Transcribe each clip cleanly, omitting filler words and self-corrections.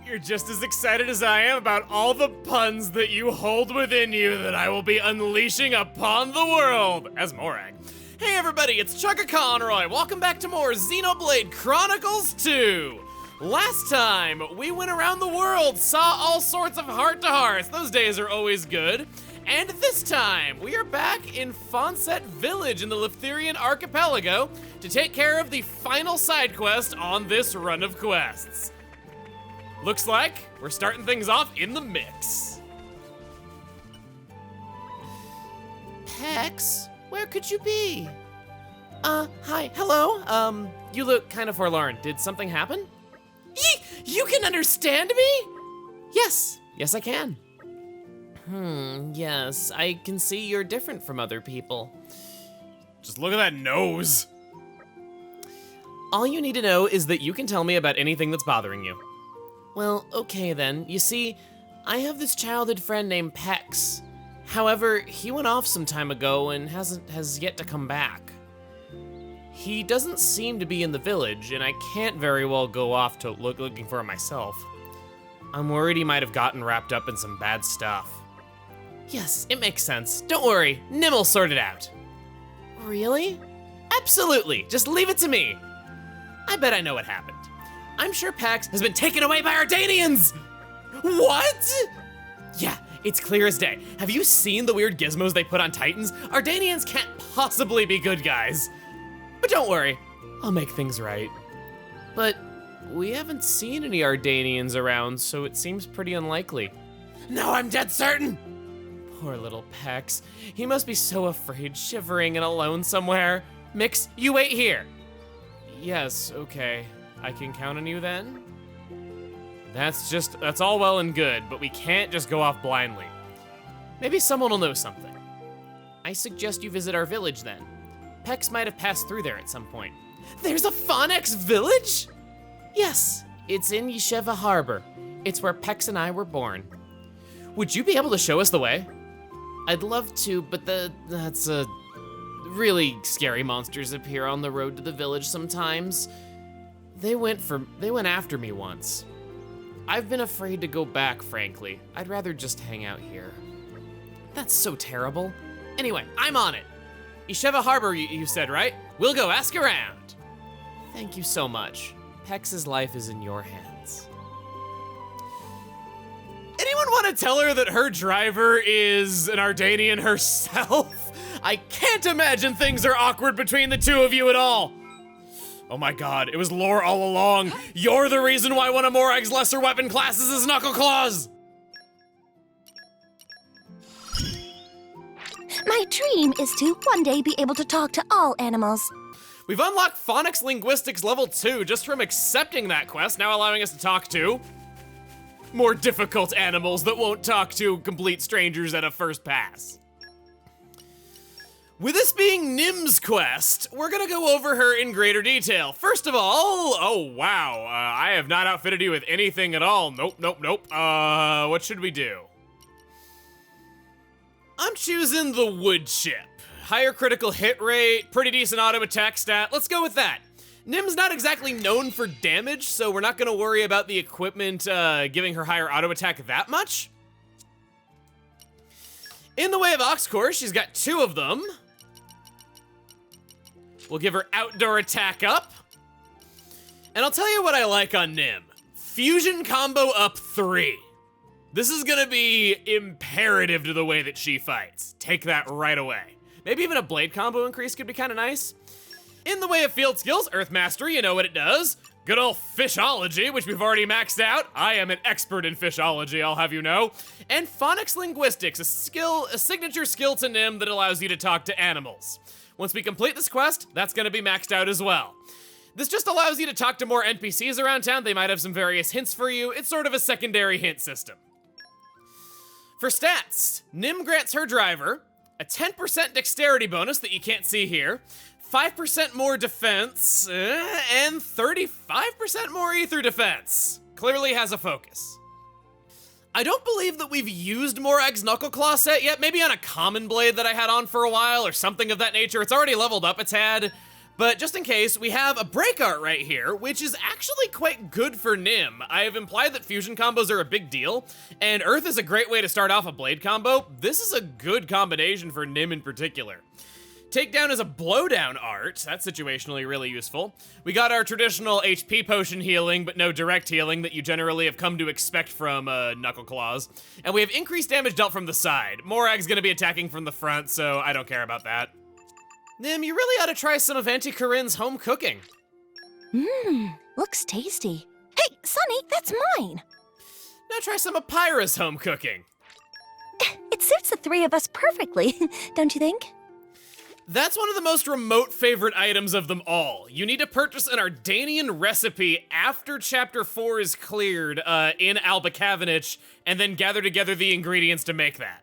You're just as excited as I am about all the puns that you hold within you that I will be unleashing upon the world as Morag. Hey everybody, it's Chugga Conroy. Welcome back to more Xenoblade Chronicles 2. Last time, we went around the world, saw all sorts of heart-to-hearts. Those days are always good. And this time, we are back in Phonex Village in the Leftherian Archipelago to take care of the final side quest on this run of quests. Looks like we're starting things off in the mix. Pex, where could you be? Hi, hello. You look kind of forlorn. Did something happen? You can understand me? Yes, I can. Yes, I can see you're different from other people. Just look at that nose. All you need to know is that you can tell me about anything that's bothering you. Well, okay then. You see, I have this childhood friend named Pex. However, he went off some time ago and has yet to come back. He doesn't seem to be in the village, and I can't very well go off to looking for him myself. I'm worried he might have gotten wrapped up in some bad stuff. Yes, it makes sense. Don't worry, Nim will sort it out. Really? Absolutely, just leave it to me. I bet I know what happened. I'm sure Pax has been taken away by Ardanians! What? Yeah, it's clear as day. Have you seen the weird gizmos they put on Titans? Ardanians can't possibly be good guys. But don't worry, I'll make things right. But we haven't seen any Ardanians around, so it seems pretty unlikely. No, I'm dead certain! Poor little Pex. He must be so afraid, shivering and alone somewhere. Mix, you wait here. Yes, okay. I can count on you then? That's all well and good, but we can't just go off blindly. Maybe someone will know something. I suggest you visit our village then. Pex might have passed through there at some point. There's a Phonex village? Yes, it's in Ysheva Harbor. It's where Pex and I were born. Would you be able to show us the way? I'd love to, but that's really scary monsters appear on the road to the village sometimes. They went after me once. I've been afraid to go back, frankly. I'd rather just hang out here. That's so terrible. Anyway, I'm on it. Ysheva Harbor, you said, right? We'll go ask around. Thank you so much. Pex's life is in your hands. Anyone want to tell her that her driver is an Ardanian herself? I can't imagine things are awkward between the two of you at all. Oh my god, it was lore all along. You're the reason why one of Morag's lesser weapon classes is Knuckle Claws. My dream is to one day be able to talk to all animals. We've unlocked Phonex Linguistics level 2 just from accepting that quest, now allowing us to talk to more difficult animals that won't talk to complete strangers at a first pass. With this being Nim's quest, we're gonna go over her in greater detail. First of all, oh wow, I have not outfitted you with anything at all. Nope. What should we do? I'm choosing the wood chip. Higher critical hit rate, pretty decent auto attack stat. Let's go with that. Nim's not exactly known for damage, so we're not gonna worry about the equipment giving her higher auto attack that much. In the way of Ox Cores, she's got 2 of them. We'll give her outdoor attack up. And I'll tell you what I like on Nim. Fusion combo up 3. This is gonna be imperative to the way that she fights. Take that right away. Maybe even a blade combo increase could be kinda nice. In the way of field skills, Earth Mastery, you know what it does. Good old Fishology, which we've already maxed out. I am an expert in Fishology, I'll have you know. And Phonex Linguistics, a signature skill to Nim that allows you to talk to animals. Once we complete this quest, that's gonna be maxed out as well. This just allows you to talk to more NPCs around town. They might have some various hints for you. It's sort of a secondary hint system. For stats, Nim grants her driver a 10% dexterity bonus that you can't see here, 5% more defense, and 35% more ether defense. Clearly has a focus. I don't believe that we've used Morag's Knuckle Claw set yet, maybe on a common blade that I had on for a while or something of that nature. It's already leveled up a tad, But just in case, we have a break art right here, which is actually quite good for Nim. I have implied that fusion combos are a big deal, and Earth is a great way to start off a blade combo. This is a good combination for Nim in particular. Takedown is a blowdown art. That's situationally really useful. We got our traditional HP potion healing, but no direct healing that you generally have come to expect from Knuckle Claws. And we have increased damage dealt from the side. Morag's gonna be attacking from the front, so I don't care about that. Nim, you really ought to try some of Auntie Corinne's home cooking. Looks tasty. Hey, Sunny, that's mine. Now try some of Pyra's home cooking. It suits the three of us perfectly, don't you think? That's one of the most remote favorite items of them all. You need to purchase an Ardanian recipe after Chapter 4 is cleared in Albacavenich, and then gather together the ingredients to make that.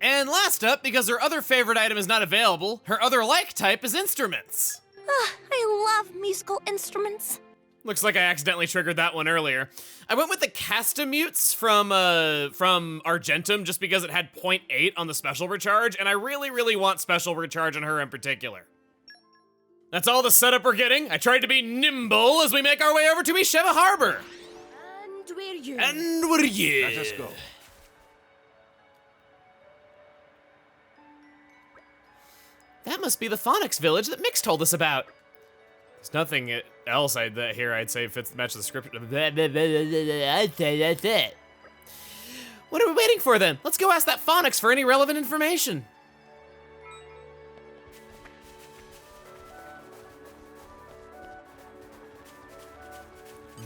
And last up, because her other favorite item is not available, her other like type is instruments. I love musical instruments. Looks like I accidentally triggered that one earlier. I went with the Castamutes from Argentum just because it had 0.8 on the special recharge, and I really want special recharge on her in particular. That's all the setup we're getting. I tried to be nimble as we make our way over to Isheva Harbor. And we're you. And we're you. Let us go. That must be the Phonex village that Mix told us about. There's nothing else I'd say fits the match the script. I'd say that's it. What are we waiting for then? Let's go ask that Phonex for any relevant information.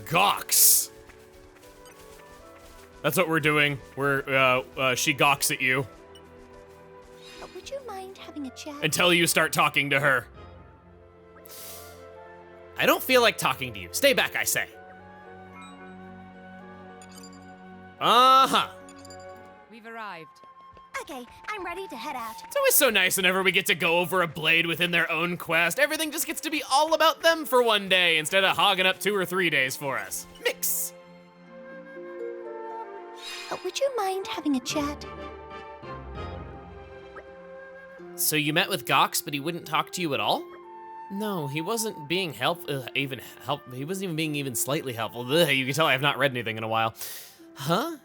Gawks. That's what we're doing. She gawks at you Would you mind having a chat? until you start talking to her. I don't feel like talking to you. Stay back, I say. Uh-huh. We've arrived. Okay, I'm ready to head out. It's always so nice whenever we get to go over a blade within their own quest. Everything just gets to be all about them for one day instead of hogging up 2 or 3 days for us. Mix. Would you mind having a chat? So you met with Gox, but he wouldn't talk to you at all? No, he wasn't being he wasn't even being even slightly helpful. Ugh, you can tell I have not read anything in a while. Huh?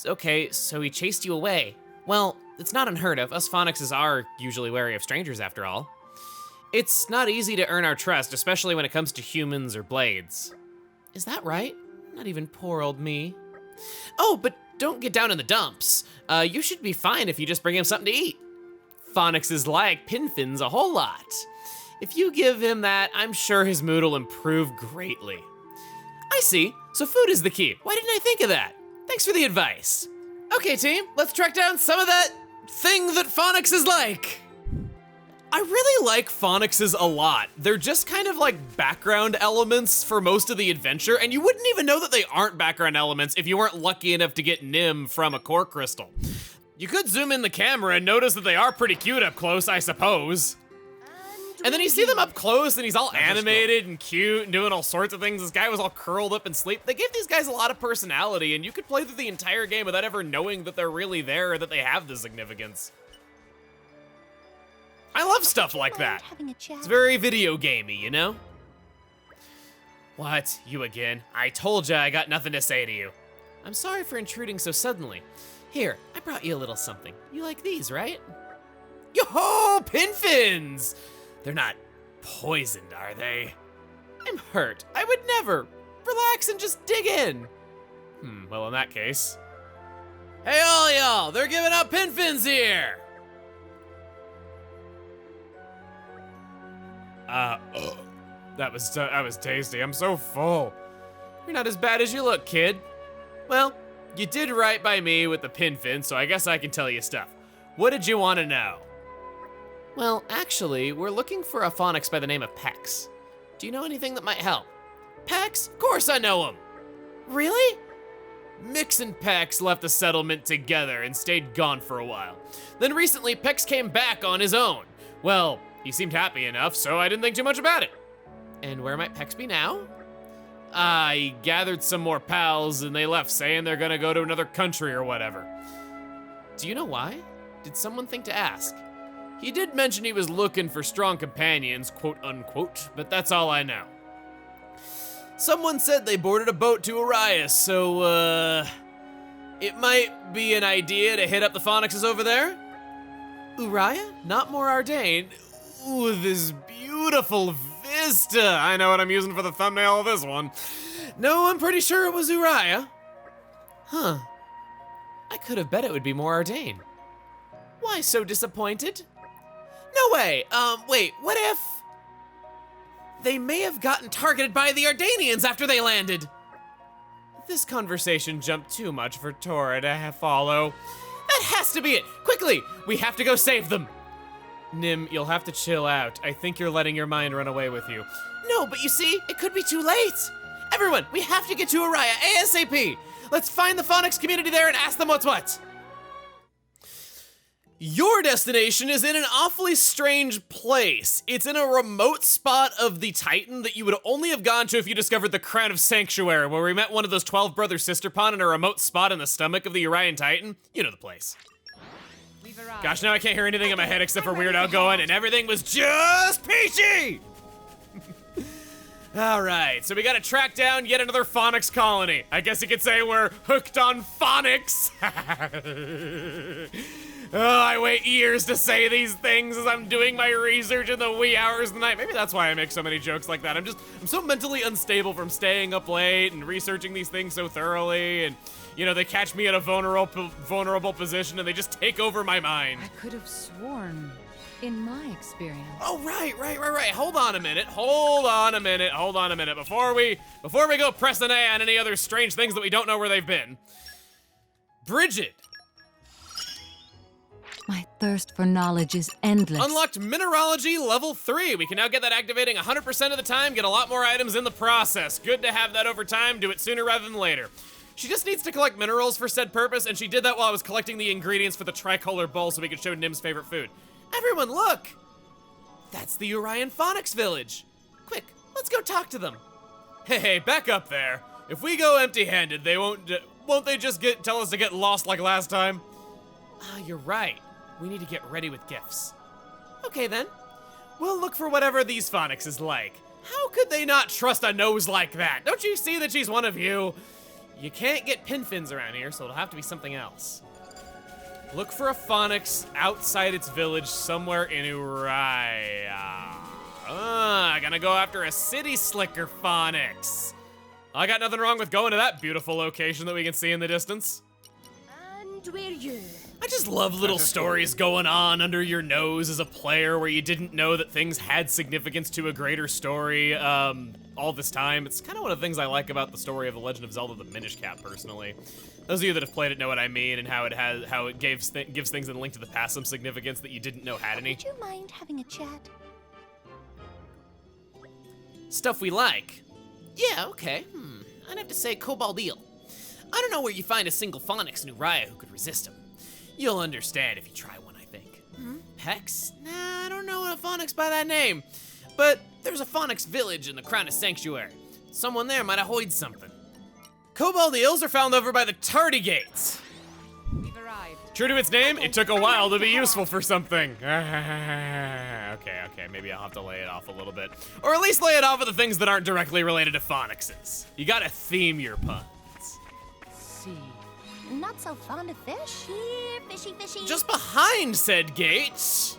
Okay, so he chased you away. Well, it's not unheard of. Us Phonexes are usually wary of strangers after all. It's not easy to earn our trust, especially when it comes to humans or blades. Is that right? Not even poor old me. Oh, but don't get down in the dumps. You should be fine if you just bring him something to eat. Phonexes like pinfins a whole lot. If you give him that, I'm sure his mood will improve greatly. I see, so food is the key. Why didn't I think of that? Thanks for the advice. Okay, team, let's track down some of that thing that Phonexes like. I really like Phonexes a lot. They're just kind of like background elements for most of the adventure, and you wouldn't even know that they aren't background elements if you weren't lucky enough to get Nim from a core crystal. You could zoom in the camera and notice that they are pretty cute up close, I suppose. And then you see them up close and he's all animated and cute and doing all sorts of things. This guy was all curled up in sleep. They gave these guys a lot of personality, and you could play through the entire game without ever knowing that they're really there or that they have the significance. I love stuff like that. It's very video gamey, you know? What? You again? I told ya I got nothing to say to you. I'm sorry for intruding so suddenly. Here, I brought you a little something. You like these, right? Yo-ho! Pinfins! They're not poisoned, are they? I'm hurt. I would never. Relax and just dig in. Well, in that case. Hey, all y'all, they're giving out pinfins here. That was tasty. I'm so full. You're not as bad as you look, kid. Well, you did right by me with the pinfin, so I guess I can tell you stuff. What did you want to know? Well, actually, we're looking for a Phonex by the name of Pex. Do you know anything that might help? Pex? Of course I know him. Really? Mix and Pex left the settlement together and stayed gone for a while. Then recently, Pex came back on his own. Well, he seemed happy enough, so I didn't think too much about it. And where might Pex be now? He gathered some more pals and they left saying they're gonna go to another country or whatever. Do you know why? Did someone think to ask? He did mention he was looking for strong companions, quote unquote, but that's all I know. Someone said they boarded a boat to Arias, so, it might be an idea to hit up the Phonexes over there? Uriah? Not more Ardain. Ooh, this beautiful vista. I know what I'm using for the thumbnail of this one. No, I'm pretty sure it was Uriah. Huh. I could have bet it would be more Ardain. Why so disappointed? No way. Wait, what if... They may have gotten targeted by the Ardanians after they landed. This conversation jumped too much for Tora to follow. That has to be it. Quickly, we have to go save them. Nim, you'll have to chill out. I think you're letting your mind run away with you. No, but you see, it could be too late. Everyone, we have to get to Uriah ASAP. Let's find the Phonex community there and ask them what's what. Your destination is in an awfully strange place. It's in a remote spot of the Titan that you would only have gone to if you discovered the Crown of Sanctuary, where we met one of those 12 brother sister pawn in a remote spot in the stomach of the Urian Titan. You know the place. We've arrived. Gosh, now I can't hear anything in my head except for Weird Al going, and everything was just peachy! Alright, so we gotta track down yet another Phonex colony. I guess you could say we're hooked on Phonex. Oh, I wait years to say these things as I'm doing my research in the wee hours of the night. Maybe that's why I make so many jokes like that. I'm so mentally unstable from staying up late and researching these things so thoroughly, and you know, they catch me in a vulnerable position and they just take over my mind. I could have sworn, in my experience. Oh, right. Hold on a minute. Before we go pressing A on any other strange things that we don't know where they've been. Bridget. My thirst for knowledge is endless. Unlocked Mineralogy level 3. We can now get that activating 100% of the time, get a lot more items in the process. Good to have that over time, do it sooner rather than later. She just needs to collect minerals for said purpose, and she did that while I was collecting the ingredients for the tricolor bowl so we could show Nim's favorite food. Everyone, look! That's the Urian Phonex village. Quick, let's go talk to them. Hey, back up there. If we go empty-handed, won't they just tell us to get lost like last time? Ah, you're right. We need to get ready with gifts. Okay then. We'll look for whatever these Phonex is like. How could they not trust a nose like that? Don't you see that she's one of you? You can't get pin fins around here, so it'll have to be something else. Look for a Phonex outside its village somewhere in Uriah. Gonna go after a city slicker Phonex. I got nothing wrong with going to that beautiful location that we can see in the distance. And we're you. I just love little stories going on under your nose as a player where you didn't know that things had significance to a greater story all this time. It's kind of one of the things I like about the story of The Legend of Zelda: The Minish Cap, personally. Those of you that have played it know what I mean, and how it gives things in Link to the Past some significance that you didn't know had any. Would you mind having a chat? Stuff we like. Yeah, okay. I'd have to say Cobalt Eel. I don't know where you find a single Phonex in Uriah who could resist him. You'll understand if you try one, I think. Pex? Nah, I don't know a Phonex by that name. But there's a Phonex village in the Crown of Sanctuary. Someone there might have hoid something. Cobalt eels are found over by the Tardy Gates. We've arrived. True to its name, it took a while to be useful for something. Okay, maybe I'll have to lay it off a little bit. Or at least lay it off with the things that aren't directly related to Phonexes. You gotta theme your puns. See. Not so fond of fish? Here, fishy, fishy. Just behind said gates.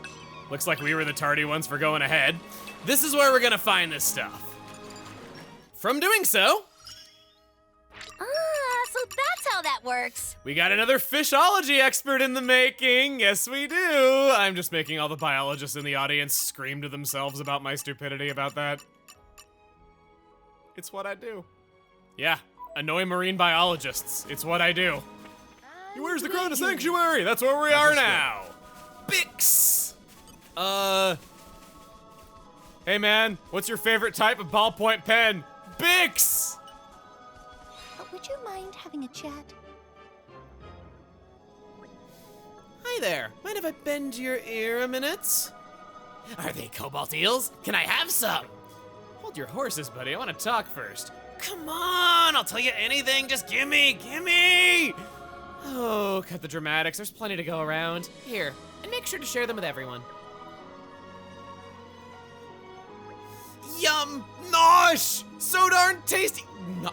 Looks like we were the tardy ones for going ahead. This is where we're gonna find this stuff. From doing so, So that's how that works. we got another fishology expert in the making. Yes, we do. I'm just making all the biologists in the audience scream to themselves about my stupidity about that. It's what I do. Yeah, annoy marine biologists. It's what I do. Where's the Crown of Sanctuary? That's where we are now. Bix. Hey man, what's your favorite type of ballpoint pen? Bix. Would you mind having a chat? Hi there. Mind if I bend your ear a minute? Are they cobalt eels? Can I have some? Hold your horses, buddy. I want to talk first. Come on, I'll tell you anything. Just gimme. Oh, cut the dramatics. There's plenty to go around. Here, and make sure to share them with everyone. Yum! Nosh! So darn tasty! No,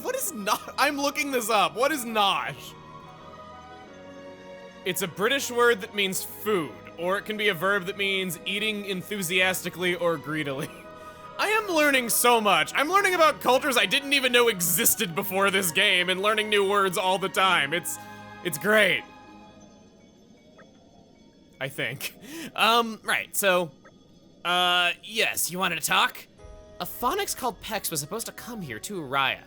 what is nosh? I'm looking this up. What is nosh? It's a British word that means food, or it can be a verb that means eating enthusiastically or greedily. I am learning so much. I'm learning about cultures I didn't even know existed before this game and learning new words all the time. It's great. I think. Right, so, yes, you wanted to talk? A Phonex called Pex was supposed to come here to Araya.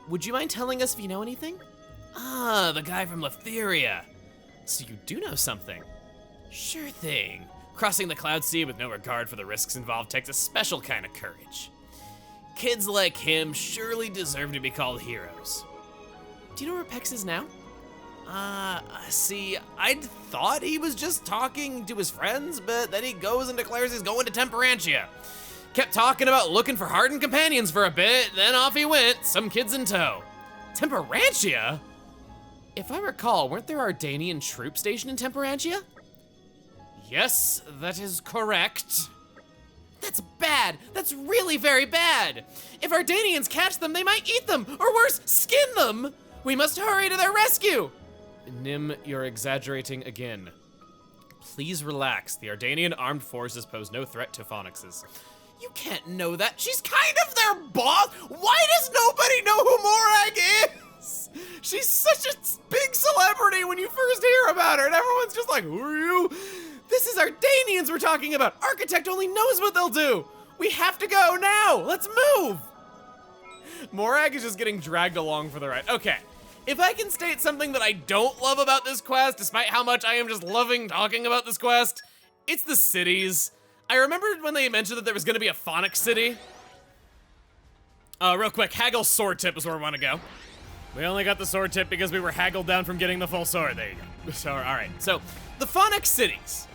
Would you mind telling us if you know anything? Ah, the guy from Letheria. So you do know something. Sure thing. Crossing the Cloud Sea with no regard for the risks involved takes a special kind of courage. Kids like him surely deserve to be called heroes. Do you know where Pex is now? See, I'd thought he was just talking to his friends, but then he goes and declares he's going to Temperantia. Kept talking about looking for hardened companions for a bit, then off he went, some kids in tow. Temperantia? If I recall, weren't there Ardanian troops stationed in Temperantia? Yes, that is correct. That's bad. That's really very bad. If Ardanians catch them, they might eat them, or worse, skin them. We must hurry to their rescue. Nim, you're exaggerating again. Please relax. The Ardanian armed forces pose no threat to Phonexes. You can't know that. She's kind of their boss. Why does nobody know who Morag is? She's such a big celebrity when you first hear about her, and everyone's just like, who are you? This is Ardanians we're talking about. Architect only knows what they'll do. We have to go now. Let's move. Morag is just getting dragged along for the ride. Okay, if I can state something that I don't love about this quest, despite how much I am just loving talking about this quest, it's the cities. I remembered when they mentioned that there was gonna be a Phonex city. Real quick, Haggle's sword tip is where we wanna go. We only got the sword tip because we were haggled down from getting the full sword. There you go. So, all right. So, the Phonex cities.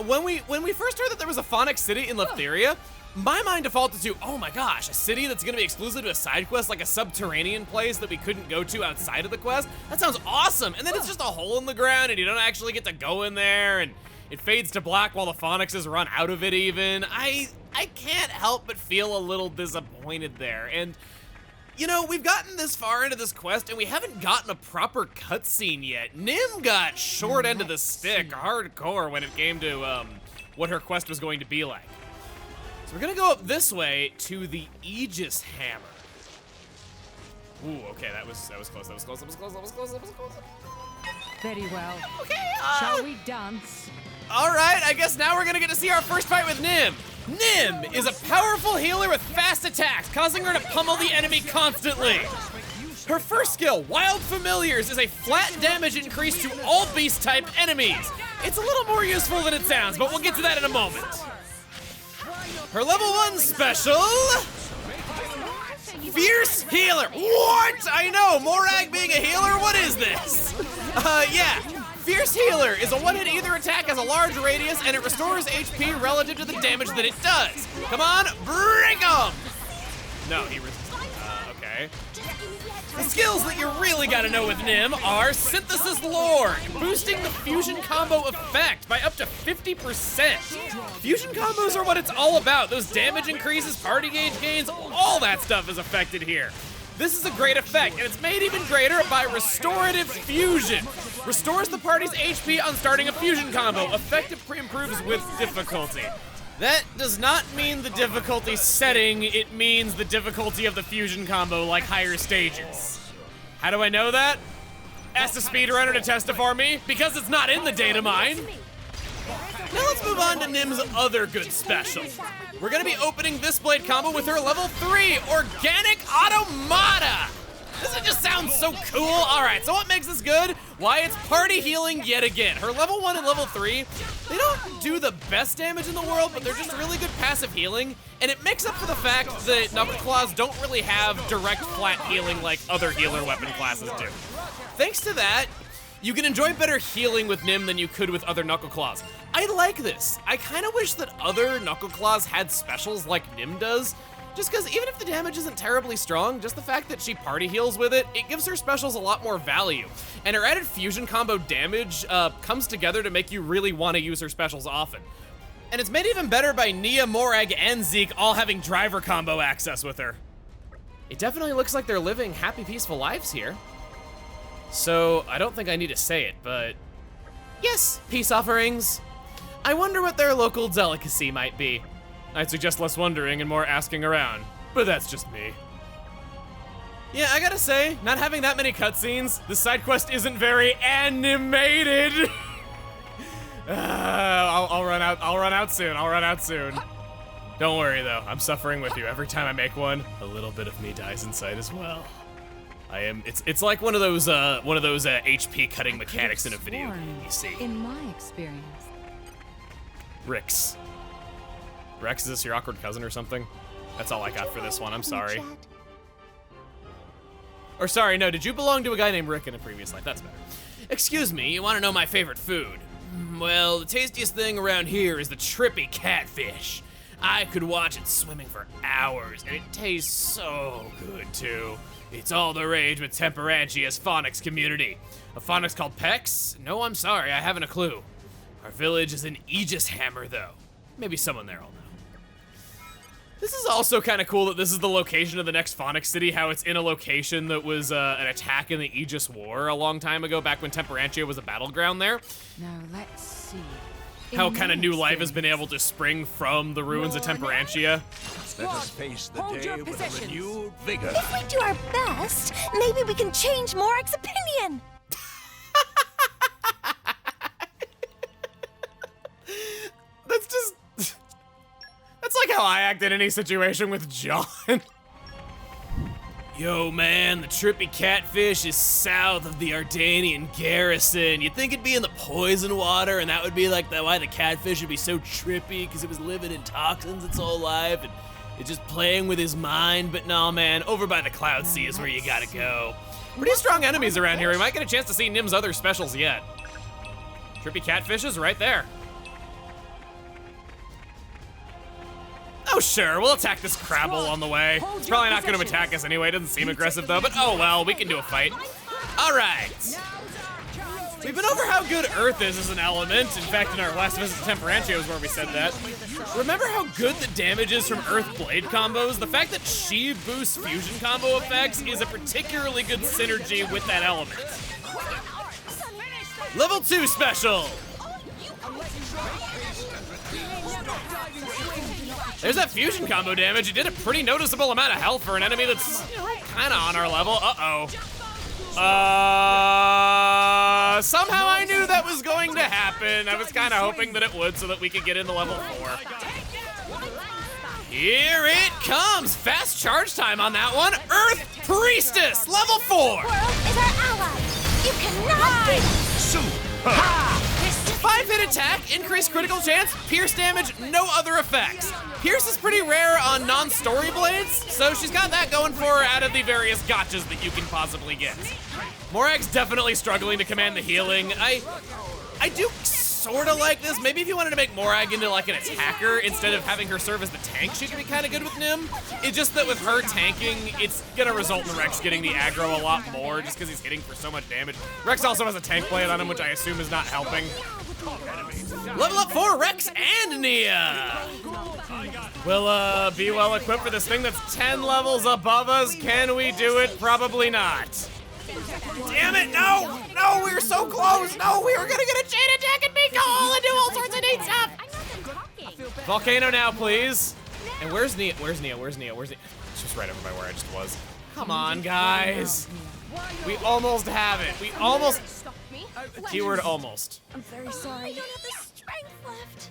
When we first heard that there was a Phonex city in Letheria, my mind defaulted to, oh my gosh, a city that's gonna be exclusive to a side quest, like a subterranean place that we couldn't go to outside of the quest. That sounds awesome. And then it's just a hole in the ground and you don't actually get to go in there and it fades to black while the Phonexes run out of it even. I can't help but feel a little disappointed there. And you know, we've gotten this far into this quest and we haven't gotten a proper cutscene yet. Nim got short end of the stick hardcore when it came to what her quest was going to be like. So we're gonna go up this way to the Aegis Hammer. Ooh, okay, that was close, that was close, that was close, that was close, that was close. Very well. Okay, Shall we dance? All right, I guess now we're gonna get to see our first fight with Nim. Nim is a powerful healer with fast attacks, causing her to pummel the enemy constantly. Her first skill, Wild Familiars, is a flat damage increase to all beast-type enemies. It's a little more useful than it sounds, but we'll get to that in a moment. Her level 1 special, Fierce Healer. What? I know, Morag being a healer, what is this? Yeah. Fierce Healer is a one-hit either attack, has a large radius, and it restores HP relative to the damage that it does. Come on, break 'em! No, he resisted. Okay. The skills that you really gotta know with Nim are Synthesis Lord, boosting the fusion combo effect by up to 50%. Fusion combos are what it's all about. Those damage increases, party gauge gains, all that stuff is affected here. This is a great effect, and it's made even greater by Restorative Fusion. Restores the party's HP on starting a fusion combo. Effect improves with difficulty. That does not mean the difficulty setting, it means the difficulty of the fusion combo, like higher stages. How do I know that? Ask the speedrunner to test it for me, because it's not in the data mine. Now let's move on to Nim's other good special. We're gonna be opening this blade combo with her level 3, Organic Automata. Doesn't it just sound so cool? All right, so what makes this good? Why, it's party healing yet again. Her level 1 and level 3, they don't do the best damage in the world, but they're just really good passive healing, and it makes up for the fact that Knuckle Claws don't really have direct flat healing like other healer weapon classes do. Thanks to that, you can enjoy better healing with Nim than you could with other Knuckle Claws. I like this. I kind of wish that other Knuckle Claws had specials like Nim does, just because even if the damage isn't terribly strong, just the fact that she party heals with it, it gives her specials a lot more value. And her added fusion combo damage comes together to make you really want to use her specials often. And it's made even better by Nia, Morag, and Zeke all having driver combo access with her. It definitely looks like they're living happy, peaceful lives here. So, I don't think I need to say it, but yes, peace offerings. I wonder what their local delicacy might be. I'd suggest less wondering and more asking around, but that's just me. Yeah, I gotta say, not having that many cutscenes, the side quest isn't very animated. I'll run out soon. Don't worry though, I'm suffering with you. Every time I make one, a little bit of me dies inside as well. It's like one of those HP cutting mechanics in a video game, you see. In my experience. Rex, is this your awkward cousin or something? That's all I got for this one, I'm sorry. Or sorry, no, did you belong to a guy named Rick in a previous life? That's better. Excuse me, you wanna know my favorite food? Well, the tastiest thing around here is the trippy catfish. I could watch it swimming for hours, and it tastes so good too. It's all the rage with Temperantia's Phonex community. A Phonex called Pex? No, I'm sorry, I haven't a clue. Our village is in Aegis Hammer though. Maybe someone there will know. This is also kind of cool that this is the location of the next Phonex city, how it's in a location that was an attack in the Aegis War a long time ago, back when Temperantia was a battleground there. Now let's see. How kind of new life has been able to spring from the ruins of Temperantia. Let us face the day with a renewed vigor. If we do our best, maybe we can change Morag's opinion. That's like how I act in any situation with John. Yo, man, the trippy catfish is south of the Ardanian garrison. You'd think it'd be in the poison water, and that would be like why the catfish would be so trippy, because it was living in toxins its whole life, and it's just playing with his mind. But nah, man, over by the Cloud Sea is where you gotta go. Pretty strong enemies around here. We might get a chance to see Nim's other specials yet. Trippy catfish is right there. Oh sure, we'll attack this Crabble on the way. It's probably not gonna attack us anyway, doesn't seem aggressive though, but oh well, we can do a fight. All right. We've been over how good Earth is as an element. In fact, in our last visit to Temperantia was where we said that. Remember how good the damage is from Earth Blade combos? The fact that she boosts fusion combo effects is a particularly good synergy with that element. Level 2 special. There's that fusion combo damage. It did a pretty noticeable amount of health for an enemy that's, kind of on our level. Uh-oh. Somehow I knew that was going to happen. I was kind of hoping that it would so that we could get into level 4. Here it comes. Fast charge time on that one. Earth Priestess, level 4. World is our ally. You cannot beat us. 5-hit attack, increased critical chance, pierce damage, no other effects. Pierce is pretty rare on non-story blades, so she's got that going for her out of the various gotchas that you can possibly get. Morag's definitely struggling to command the healing. I do sort of like this. Maybe if you wanted to make Morag into like an attacker instead of having her serve as the tank, she could be kind of good with Nim. It's just that with her tanking, it's gonna result in Rex getting the aggro a lot more just because he's hitting for so much damage. Rex also has a tank blade on him, which I assume is not helping. Level up for Rex and Nia. We'll be well equipped for this thing that's 10 levels above us. Can we do it? Probably not. Damn it, no! No, we were so close! No, we were gonna get a chain attack and be cool and do all sorts of neat stuff! Volcano now, please. And where's Nia? Where's Nia? It's just right over by where I just was. Come on, guys. We almost have it. We almost... Keyword almost. I'm very sorry. I don't have the strength left.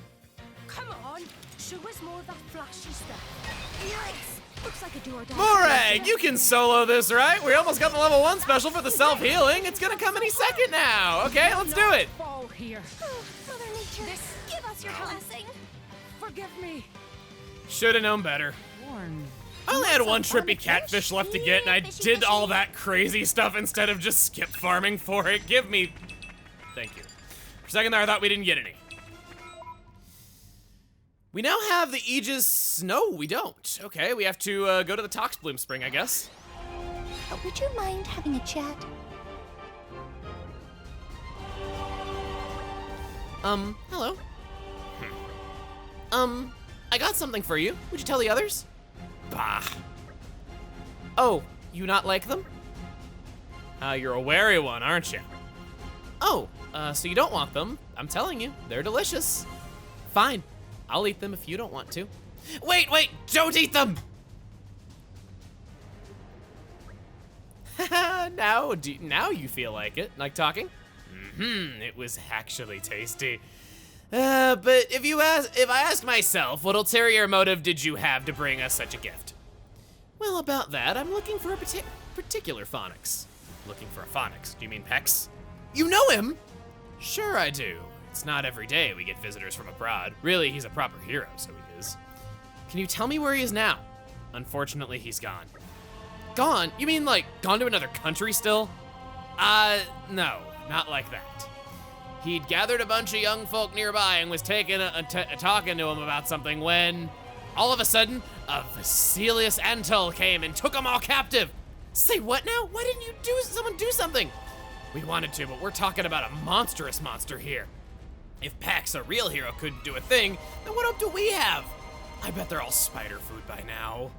Come on, show us more of that flashy stuff. Yikes. Looks like a do or die. Morag, you can solo this, right? We almost got the level 1 special for the self-healing. It's gonna come any second now. Okay, let's do it. Fall here. Mother Nature, give us your blessing. Forgive me. Should've known better. I only had one trippy catfish left to get, and I did all that crazy stuff instead of just skip farming for it. Give me... Thank you. For a second there, I thought we didn't get any. We now have the Aegis... No, we don't. Okay, we have to go to the Toxbloom Spring, I guess. Would you mind having a chat? Hello. I got something for you. Would you tell the others? Bah. Oh, you not like them? You're a wary one, aren't you? Oh, so you don't want them. I'm telling you, they're delicious. Fine, I'll eat them if you don't want to. Wait, don't eat them! Now you feel like it, like talking? It was actually tasty. But if I ask myself, what ulterior motive did you have to bring us such a gift? Well, about that, I'm looking for a particular Phonex. Looking for a Phonex. Do you mean Pex? You know him? Sure I do. It's not every day we get visitors from abroad. Really, he's a proper hero, so he is. Can you tell me where he is now? Unfortunately, he's gone. Gone? You mean like gone to another country still? No, not like that. He'd gathered a bunch of young folk nearby and was talking to him about something when, all of a sudden, a Vasilius Antul came and took them all captive. Say what now? Why didn't someone do something? We wanted to, but we're talking about a monstrous monster here. If Pax, a real hero, couldn't do a thing, then what hope do we have? I bet they're all spider food by now.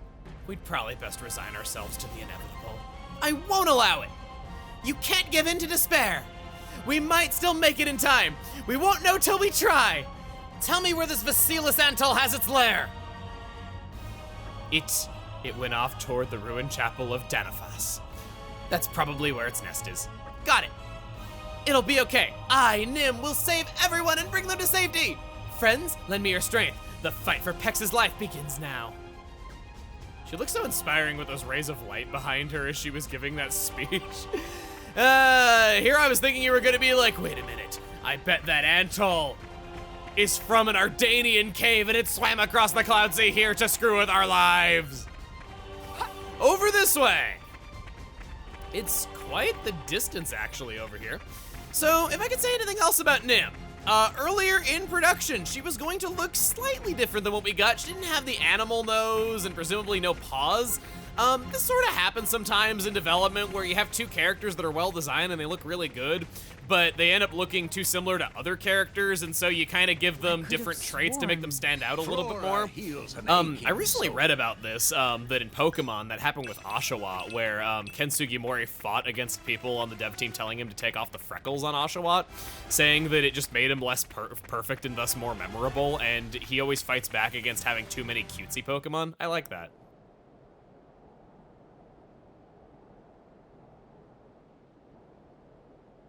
We'd probably best resign ourselves to the inevitable. I won't allow it. You can't give in to despair. We might still make it in time. We won't know till we try. Tell me where this Vasilius Antul has its lair. It went off toward the ruined chapel of Danifas. That's probably where its nest is. Got it. It'll be okay. I, Nim, will save everyone and bring them to safety. Friends, lend me your strength. The fight for Pex's life begins now. She looks so inspiring with those rays of light behind her as she was giving that speech. Here I was thinking you were gonna be like, wait a minute, I bet that Antul is from an Ardanian cave and it swam across the cloud sea here to screw with our lives. Over this way. It's quite the distance actually over here. So if I could say anything else about Nim, earlier in production, she was going to look slightly different than what we got. She didn't have the animal nose and presumably no paws. This sort of happens sometimes in development where you have two characters that are well designed and they look really good, but they end up looking too similar to other characters, and so you kind of give them different traits to make them stand out a little bit more. I recently read about this, that in Pokemon that happened with Oshawott, where Ken Sugimori fought against people on the dev team telling him to take off the freckles on Oshawott, saying that it just made him less perfect and thus more memorable, and he always fights back against having too many cutesy Pokemon. I like that.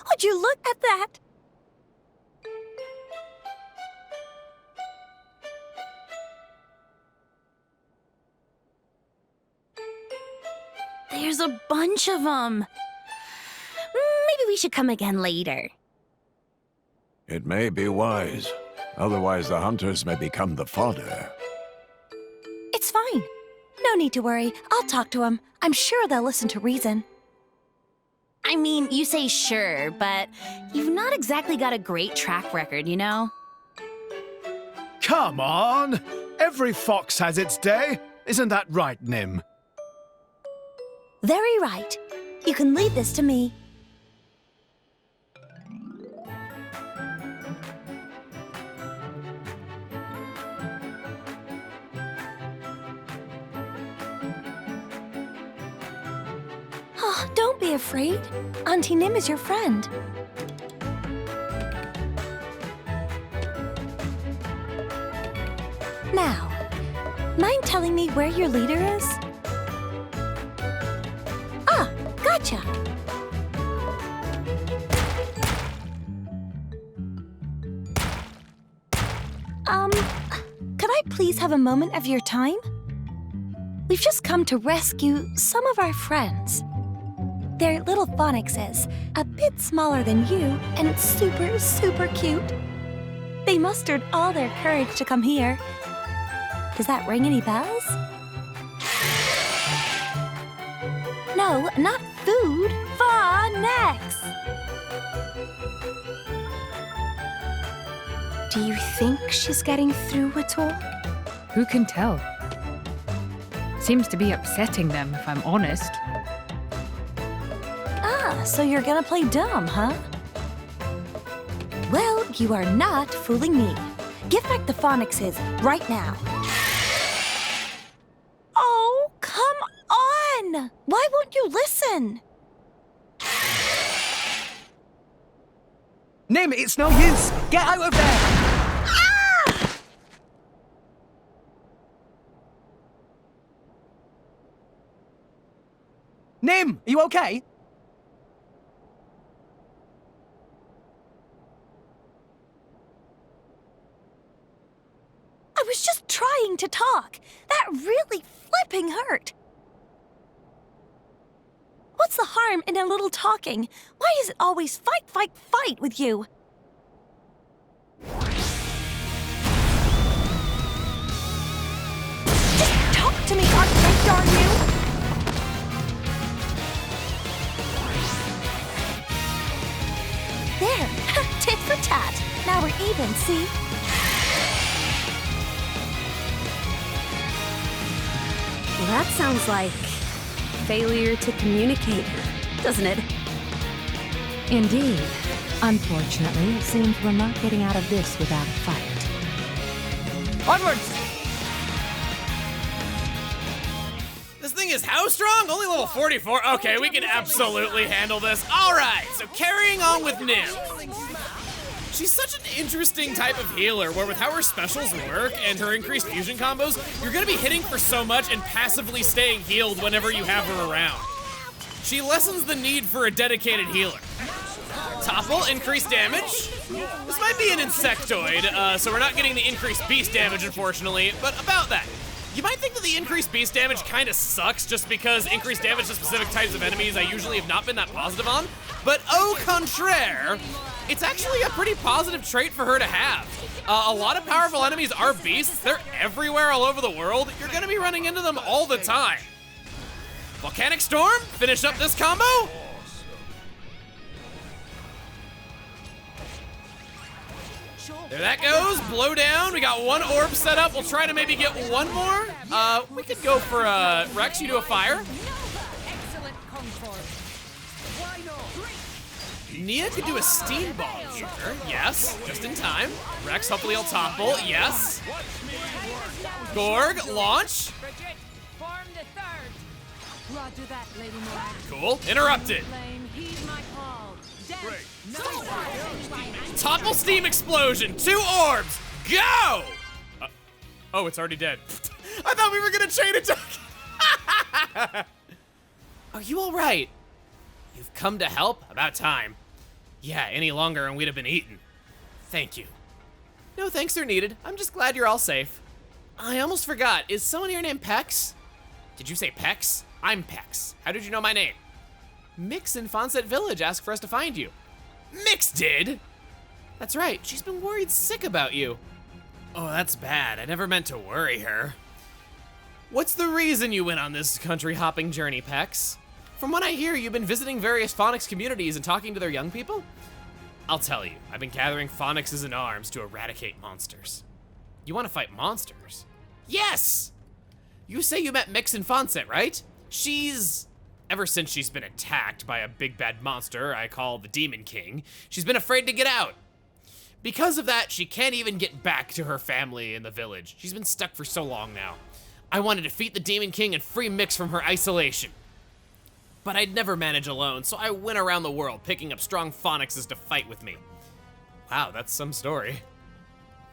Would you look at that? There's a bunch of them. Maybe we should come again later. It may be wise. Otherwise, the hunters may become the fodder. It's fine. No need to worry. I'll talk to them. I'm sure they'll listen to reason. I mean, you say sure, but you've not exactly got a great track record, you know? Come on! Every fox has its day. Isn't that right, Nim? Very right. You can leave this to me. Oh, don't be afraid. Auntie Nim is your friend. Now, mind telling me where your leader is? Ah, gotcha. Could I please have a moment of your time? We've just come to rescue some of our friends. They're little Phonexes, a bit smaller than you, and super, super cute. They mustered all their courage to come here. Does that ring any bells? No, not food. Phonex! Do you think she's getting through at all? Who can tell? Seems to be upsetting them, if I'm honest. Ah, so you're gonna play dumb, huh? Well, you are not fooling me. Give back the Phonexes right now. Oh, come on! Why won't you listen? Nim, it's no use! Get out of there! Ah! Nim, are you okay? I was just trying to talk. That really flipping hurt. What's the harm in a little talking? Why is it always fight, fight, fight with you? Just talk to me, Arctic, darn you! There, tit for tat. Now we're even, see? Well, that sounds like failure to communicate, doesn't it? Indeed. Unfortunately, it seems we're not getting out of this without a fight. Onwards! This thing is how strong? Only level 44? Okay, we can absolutely handle this. All right, so carrying on with Nim. She's such an interesting type of healer, where with how her specials work and her increased fusion combos, you're gonna be hitting for so much and passively staying healed whenever you have her around. She lessens the need for a dedicated healer. Topple, increased damage. This might be an insectoid, so we're not getting the increased beast damage, unfortunately, but about that. You might think that the increased beast damage kind of sucks just because increased damage to specific types of enemies I usually have not been that positive on, but au contraire, it's actually a pretty positive trait for her to have. A lot of powerful enemies are beasts. They're everywhere all over the world. You're gonna be running into them all the time. Volcanic Storm, finish up this combo. There that goes, blow down. We got one orb set up. We'll try to maybe get one more. We could go for Rex, you do a fire. Excellent concord. Why not? Nia could do a steam bomb here. Yes, just in time. Rex, hopefully he'll topple. Yes. Gorg, launch. Bridget, form the third. Roger that, Lady Moran. Cool. Interrupted. Flame, heed my call. Dead. Topple steam explosion. 2 orbs. Go! Oh, it's already dead. I thought we were gonna chain attack. Are you all right? You've come to help? About time. Yeah, any longer and we'd have been eaten. Thank you. No thanks are needed. I'm just glad you're all safe. I almost forgot. Is someone here named Pex? Did you say Pex? I'm Pex. How did you know my name? Mix in Fonset Village asked for us to find you. Mix did? That's right. She's been worried sick about you. Oh, that's bad. I never meant to worry her. What's the reason you went on this country-hopping journey, Pex? From what I hear, you've been visiting various Phonex communities and talking to their young people? I'll tell you, I've been gathering Phonexes in arms to eradicate monsters. You want to fight monsters? Yes! You say you met Mix and Fonset, right? Ever since she's been attacked by a big bad monster I call the Demon King, she's been afraid to get out. Because of that, she can't even get back to her family in the village. She's been stuck for so long now. I want to defeat the Demon King and free Mix from her isolation. But I'd never manage alone, so I went around the world picking up strong Phonexes to fight with me. Wow, that's some story.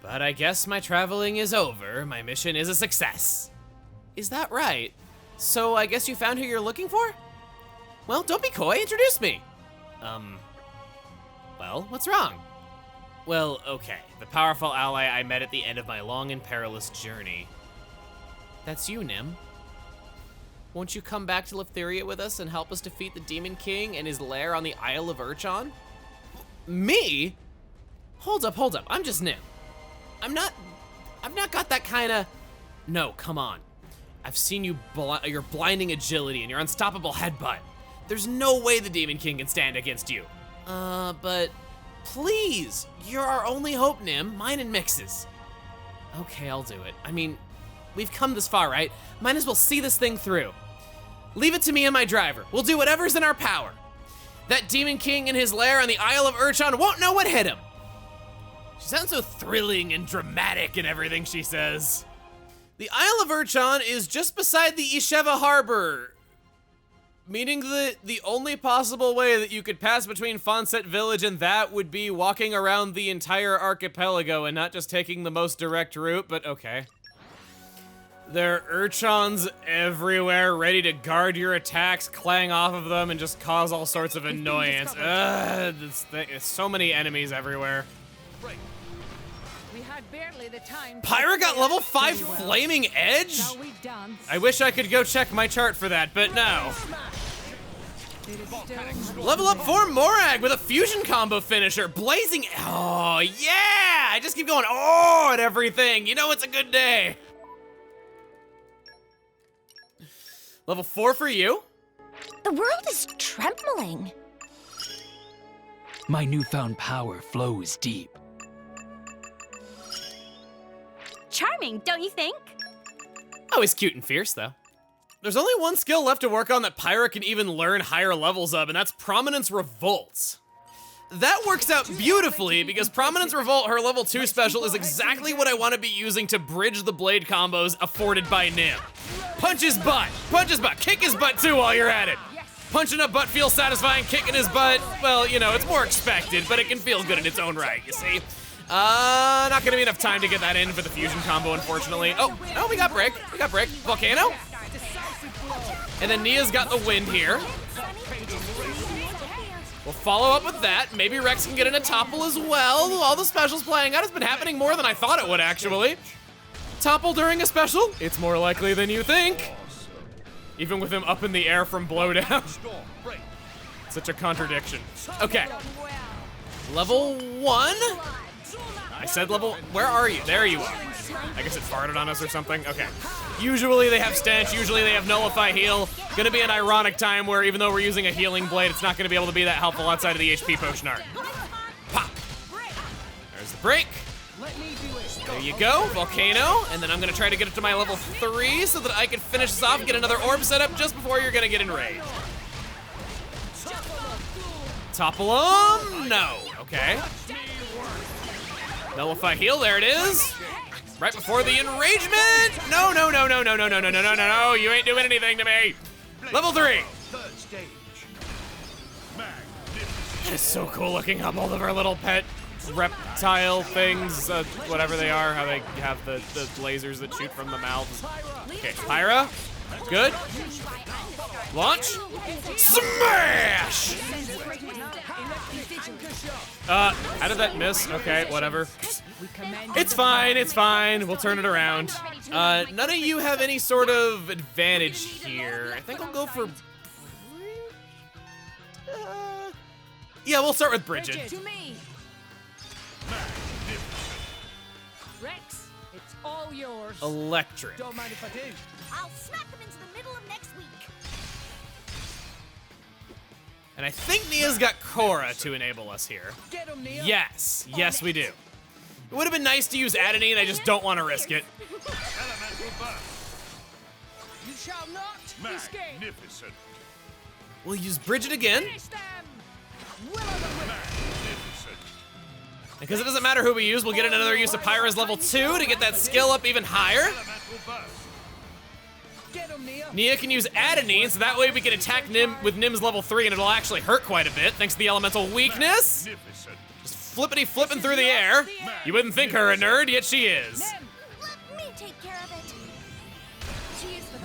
But I guess my traveling is over. My mission is a success. Is that right? So I guess you found who you're looking for? Well, don't be coy, introduce me. Well, what's wrong? Well, okay, the powerful ally I met at the end of my long and perilous journey. That's you, Nim. Won't you come back to Letheria with us and help us defeat the Demon King and his lair on the Isle of Urchon? Me? Hold up, I'm just Nim. I've not got that kinda... No, come on. I've seen your blinding agility and your unstoppable headbutt. There's no way the Demon King can stand against you. But please, you're our only hope, Nim, mine and Mix's. Okay, I'll do it. I mean, we've come this far, right? Might as well see this thing through. Leave it to me and my driver. We'll do whatever's in our power. That Demon King in his lair on the Isle of Urchon won't know what hit him. She sounds so thrilling and dramatic in everything she says. The Isle of Urchan is just beside the Isheva Harbor, meaning that the only possible way that you could pass between Fonset Village and that would be walking around the entire archipelago and not just taking the most direct route, but okay. There are Urchons everywhere, ready to guard your attacks, clang off of them, and just cause all sorts of annoyance. There's so many enemies everywhere. We had barely the time. Pyra got level 5 Flaming Edge? Shall we dance? I wish I could go check my chart for that, but no. Level up 4 Morag with a fusion combo finisher. Blazing. Oh, yeah! I just keep going, oh, at everything. You know it's a good day. Level 4 for you. The world is trembling. My newfound power flows deep. Charming, don't you think? Always cute and fierce, though. There's only one skill left to work on that Pyra can even learn higher levels of, and that's Prominence Revolt. That works out beautifully because Prominence Revolt, her level 2 special, is exactly what I want to be using to bridge the blade combos afforded by Nim. Punch his butt, kick his butt too while you're at it. Punching a butt feels satisfying, kicking his butt, well, you know, it's more expected, but it can feel good in its own right, you see? Not gonna be enough time to get that in for the fusion combo, unfortunately. Oh, no, we got Brick. Volcano. And then Nia's got the wind here. We'll follow up with that. Maybe Rex can get in a topple as well. All the specials playing out. It's been happening more than I thought it would, actually. Topple during a special? It's more likely than you think. Even with him up in the air from blowdown. Such a contradiction. Okay. Level 1. I said level, where are you? There you are. I guess it farted on us or something. Okay. Usually they have stench, usually they have nullify heal. Gonna be an ironic time where even though we're using a healing blade, it's not gonna be able to be that helpful outside of the HP potion art. Pop. There's the break. There you go, Volcano. And then I'm gonna try to get it to my level 3 so that I can finish this off, get another orb set up just before you're gonna get enraged. Topple him? No. Okay. Nullify heal, there it is. Right before the enragement. No, you ain't doing anything to me. Level 3. That is so cool looking up all of our little pet reptile things, whatever they are, how they have the lasers that shoot from the mouths. Okay, Pyra, good. Launch, smash! How did that miss? Okay, whatever. It's fine, we'll turn it around. None of you have any sort of advantage here. I think I'll go for... yeah, we'll start with Bridget. To me. Rex, it's all yours. Electric. Don't mind if I do. I'll smack them into the middle of next week. And I think Nia's got Korra to enable us here. Get him, Nia. Yes, we do. It would have been nice to use Adenine, I just don't want to risk it. You shall not escape. Magnificent. We'll use Bridget again. Finish them. Will o' the wisp. Magnificent. Because it doesn't matter who we use, we'll get another use of Pyra's level 2 to get that skill up even higher. Get him, Nia. Nia can use Adenine, so that way we can attack Nim with Nim's level 3 and it'll actually hurt quite a bit, thanks to the elemental weakness. Magnificent. Just flippity flipping through the air. You wouldn't think her a nerd, yet she is. Let me take care of it. She is the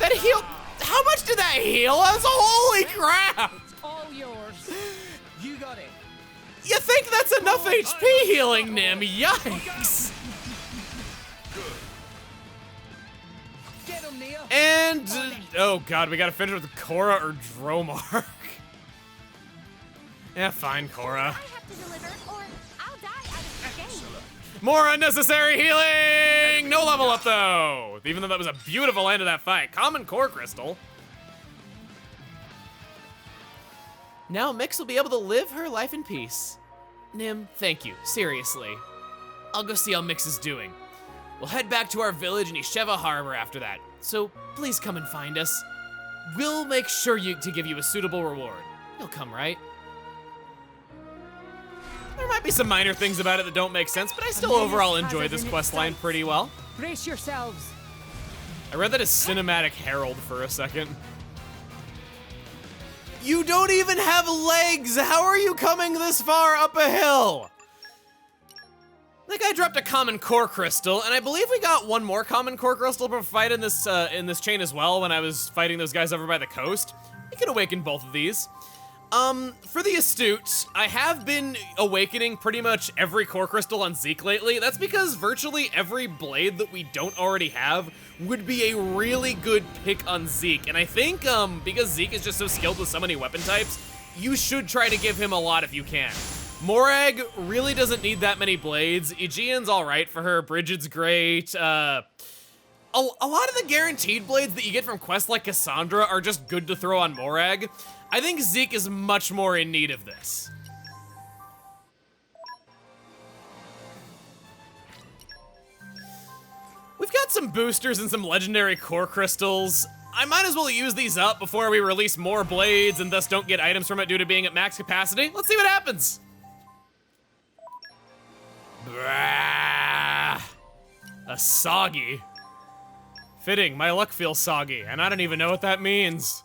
That heal, how much did that heal us? Holy crap! It's all yours. You got it. You think that's enough HP healing, Nim? Yikes! Get him, Nia. And, oh god, we gotta finish with Korra or Dromark. Yeah, fine, Korra. I have to deliver, or I'll die out of the game. More unnecessary healing! No level up, though! Even though that was a beautiful end to that fight. Common Core Crystal. Now Mix will be able to live her life in peace. Nim, thank you, seriously. I'll go see how Mix is doing. We'll head back to our village in Isheva Harbor after that, so please come and find us. We'll make sure to give you a suitable reward. You'll come, right? There might be some minor things about it that don't make sense, but I still overall enjoy this questline pretty well. Brace yourselves. I read that as Cinematic Herald for a second. You don't even have legs! How are you coming this far up a hill? That guy dropped a common core crystal, and I believe we got one more common core crystal for fight in this chain as well when I was fighting those guys over by the coast. We could awaken both of these. For the astute, I have been awakening pretty much every core crystal on Zeke lately. That's because virtually every blade that we don't already have would be a really good pick on Zeke. And I think, because Zeke is just so skilled with so many weapon types, you should try to give him a lot if you can. Morag really doesn't need that many blades. Aegean's all right for her. Bridget's great. A lot of the guaranteed blades that you get from quests like Cassandra are just good to throw on Morag. I think Zeke is much more in need of this. We've got some boosters and some legendary core crystals. I might as well use these up before we release more blades and thus don't get items from it due to being at max capacity. Let's see what happens. Brah. A soggy. Fitting, my luck feels soggy, and I don't even know what that means.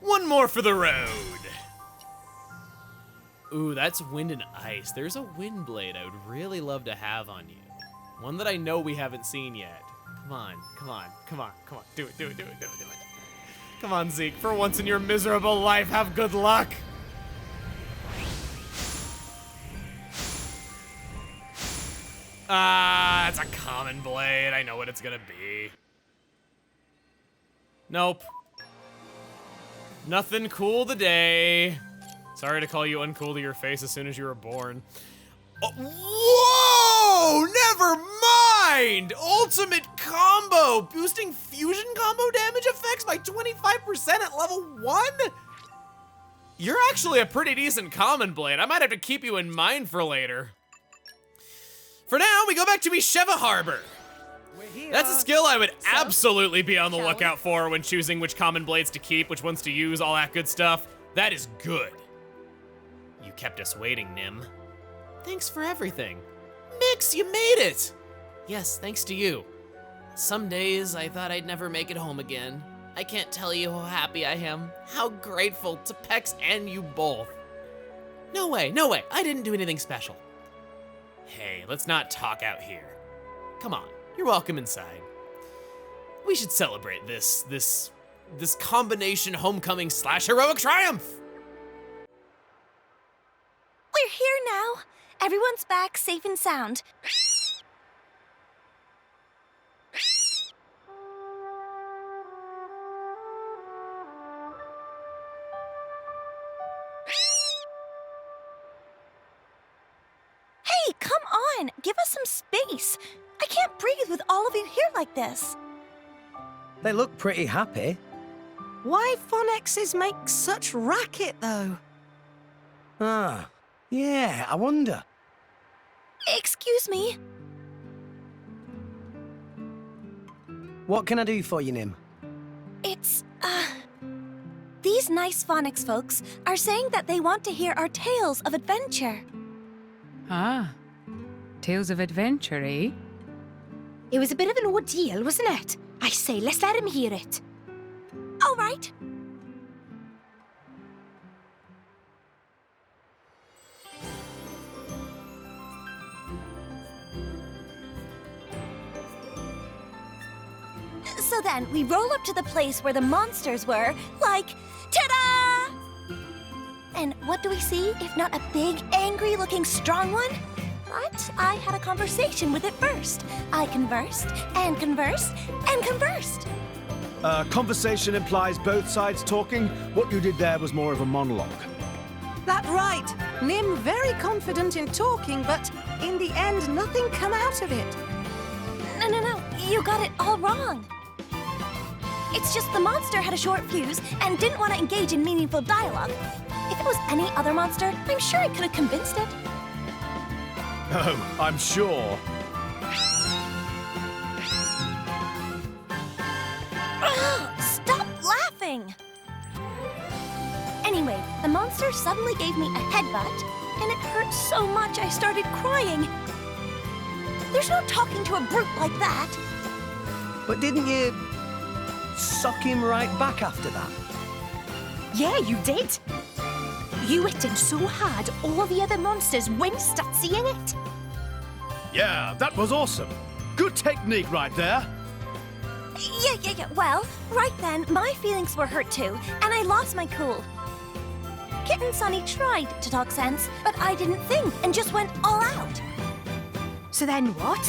One more for the road. Ooh, that's wind and ice. There's a wind blade I would really love to have on you. One that I know we haven't seen yet. Come on, come on, come on, come on. Do it, do it, do it, do it, do it. Come on, Zeke. For once in your miserable life, have good luck. Ah, it's a common blade. I know what it's gonna be. Nope. Nothing cool today. Sorry to call you uncool to your face as soon as you were born. Oh, whoa! Never mind! Ultimate combo! Boosting fusion combo damage effects by 25% at level 1? You're actually a pretty decent common blade. I might have to keep you in mind for later. For now, we go back to Misheva Harbor. That's a skill I would absolutely be on the lookout for when choosing which common blades to keep, which ones to use, all that good stuff. That is good. You kept us waiting, Nim. Thanks for everything. Mix, you made it! Yes, thanks to you. Some days I thought I'd never make it home again. I can't tell you how happy I am, how grateful to Pex and you both. No way, I didn't do anything special. Hey, let's not talk out here. Come on, you're welcome inside. We should celebrate this combination homecoming / heroic triumph! We're here now. Everyone's back safe and sound. Hey, come on! Give us some space. I can't breathe with all of you here like this. They look pretty happy. Why Phonexes make such racket, though? Ah, yeah, I wonder. Excuse me. What can I do for you, Nim? It's, these nice Phonex folks are saying that they want to hear our tales of adventure. Ah, tales of adventure, eh? It was a bit of an ordeal, wasn't it? I say, let's let him hear it. All right. So then, we roll up to the place where the monsters were, like, ta-da! And what do we see, if not a big, angry-looking, strong one? But I had a conversation with it first. I conversed, and conversed, and conversed. Conversation implies both sides talking. What you did there was more of a monologue. That right. Nim very confident in talking, but in the end, nothing come out of it. No. You got it all wrong. It's just the monster had a short fuse and didn't want to engage in meaningful dialogue. If it was any other monster, I'm sure I could have convinced it. Oh, I'm sure. Stop laughing! Anyway, the monster suddenly gave me a headbutt, and it hurt so much I started crying. There's no talking to a brute like that. But didn't you sock him right back after that? Yeah, you did. You hit him so hard, all the other monsters winced at seeing it. Yeah, that was awesome. Good technique right there. Yeah. Well, right then, my feelings were hurt too, and I lost my cool. Kitten Sonny tried to talk sense, but I didn't think and just went all out. So then what?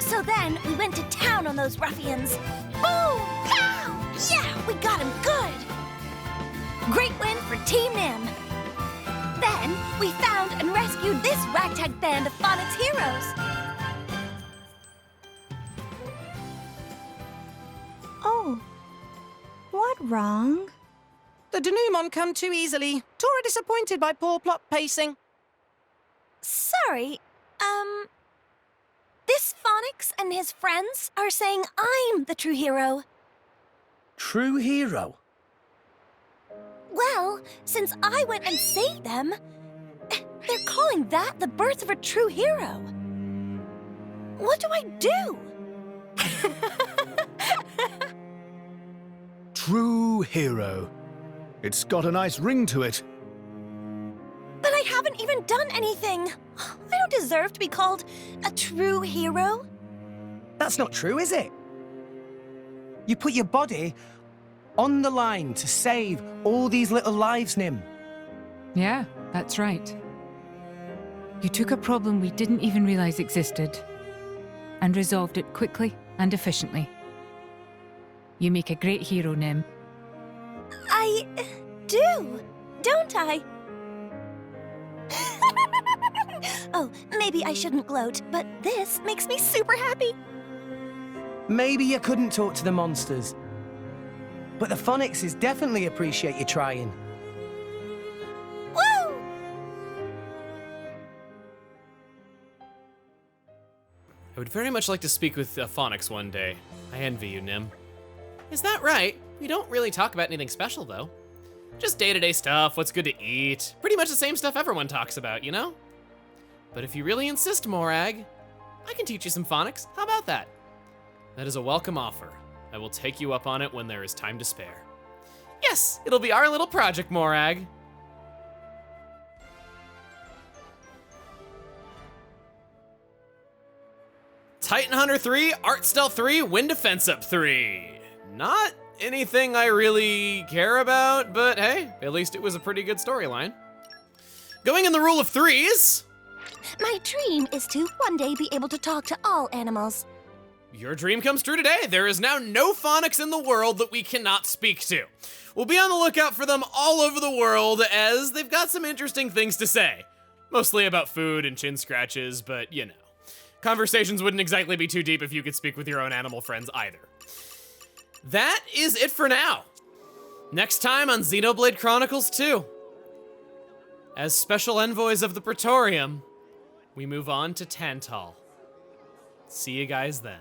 So then we went to town on those ruffians. Boom! Pow! Yeah, we got him good. Great win for Team Nim. Then we found and rescued this ragtag band of Phonex heroes. Oh, what wrong? The denouement come too easily. Tora disappointed by poor plot pacing. Sorry, this Phonex and his friends are saying I'm the true hero. True hero? Well, since I went and saved them, they're calling that the birth of a true hero. What do I do? True hero. It's got a nice ring to it. But I haven't even done anything. I don't deserve to be called a true hero. That's not true, is it? You put your body on the line to save all these little lives, Nim. Yeah, that's right. You took a problem we didn't even realize existed and resolved it quickly and efficiently. You make a great hero, Nim. I do, don't I? Oh, maybe I shouldn't gloat, but this makes me super happy. Maybe you couldn't talk to the monsters, but the Phonexes definitely appreciate you trying. Woo! I would very much like to speak with Phonex one day. I envy you, Nim. Is that right? We don't really talk about anything special, though. Just day-to-day stuff, what's good to eat. Pretty much the same stuff everyone talks about, you know? But if you really insist, Morag, I can teach you some Phonex. How about that? That is a welcome offer. I will take you up on it when there is time to spare. Yes, it'll be our little project, Morag. Titan Hunter 3, Art Stealth 3, Wind Defense Up 3. Not anything I really care about, but hey, at least it was a pretty good storyline. Going in the rule of threes. My dream is to one day be able to talk to all animals. Your dream comes true today. There is now no Phonex in the world that we cannot speak to. We'll be on the lookout for them all over the world, as they've got some interesting things to say. Mostly about food and chin scratches, but you know. Conversations wouldn't exactly be too deep if you could speak with your own animal friends either. That is it for now. Next time on Xenoblade Chronicles 2. As special envoys of the Praetorium, we move on to Tantal. See you guys then.